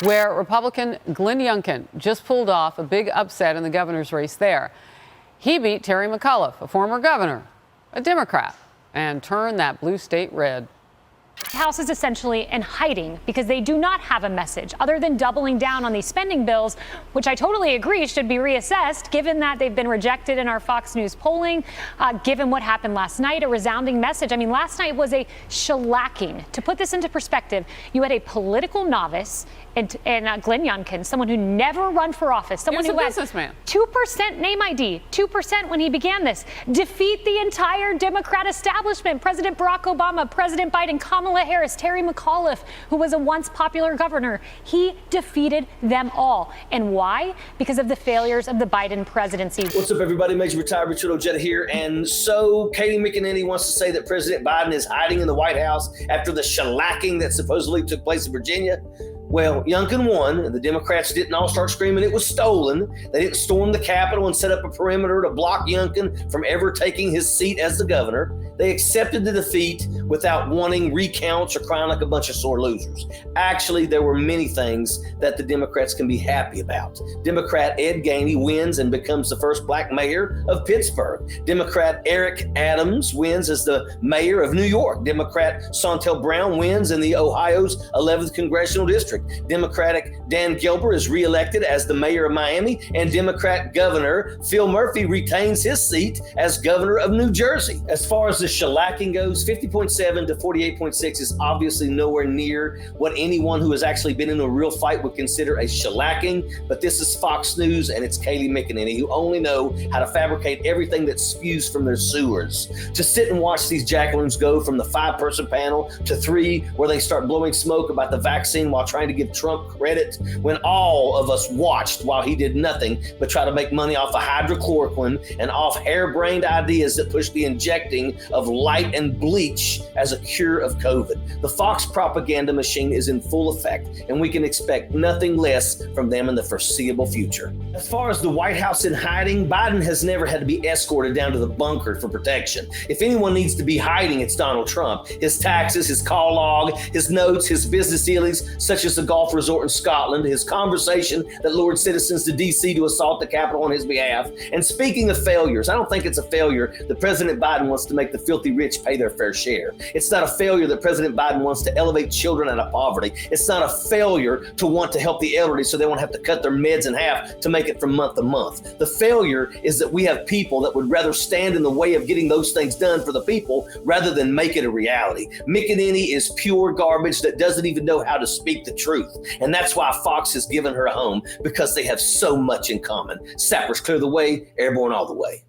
where Republican Glenn Youngkin just pulled off a big upset in the governor's race there. He beat Terry McAuliffe, a former governor, a Democrat, and turned that blue state red. The House is essentially in hiding because they do not have a message other than doubling down on these spending bills, which I totally agree should be reassessed, given that they've been rejected in our Fox News polling, given what happened last night, a resounding message. I mean, last night was a shellacking. To put this into perspective, you had a political novice and Glenn Youngkin, someone who never run for office, someone who had 2% name ID, 2% when he began this, defeat the entire Democrat establishment, President Barack Obama, President Biden, Kamala Harris, Terry McAuliffe, who was a once popular governor. He defeated them all. And why? Because of the failures of the Biden presidency. What's up, everybody? Major Retired Richard Ojeda here. And so Kayleigh McEnany wants to say that President Biden is hiding in the White House after the shellacking that supposedly took place in Virginia. Well, Youngkin won, and the Democrats didn't all start screaming it was stolen. They didn't storm the Capitol and set up a perimeter to block Youngkin from ever taking his seat as the governor. They accepted the defeat without wanting recounts or crying like a bunch of sore losers. Actually, there were many things that the Democrats can be happy about. Democrat Ed Gainey wins and becomes the first black mayor of Pittsburgh. Democrat Eric Adams wins as the mayor of New York. Democrat Sontel Brown wins in the Ohio's 11th congressional district. Democratic Dan Gilbert is reelected as the mayor of Miami, and Democrat Governor Phil Murphy retains his seat as governor of New Jersey. As far as the shellacking goes, 50.7 to 48.6 is obviously nowhere near what anyone who has actually been in a real fight would consider a shellacking, but this is Fox News and it's Kayleigh McEnany, who only know how to fabricate everything that spews from their sewers. To sit and watch these jackalins go from the 5-person panel to 3, where they start blowing smoke about the vaccine while trying to give Trump credit, when all of us watched while he did nothing but try to make money off of hydrochloroquine and off harebrained ideas that push the injecting of light and bleach as a cure of COVID. The Fox propaganda machine is in full effect, and we can expect nothing less from them in the foreseeable future. As far as the White House in hiding, Biden has never had to be escorted down to the bunker for protection. If anyone needs to be hiding, it's Donald Trump. His taxes, his call log, his notes, his business dealings, such as the golf resort in Scotland, his conversation that lured citizens to D.C. to assault the Capitol on his behalf. And speaking of failures, I don't think it's a failure that President Biden wants to make the filthy rich pay their fair share. It's not a failure that President Biden wants to elevate children out of poverty. It's not a failure to want to help the elderly so they won't have to cut their meds in half to make it from month to month. The failure is that we have people that would rather stand in the way of getting those things done for the people rather than make it a reality. McEnany is pure garbage that doesn't even know how to speak the truth. And that's why Fox has given her a home, because they have so much in common. Sappers clear the way, airborne all the way.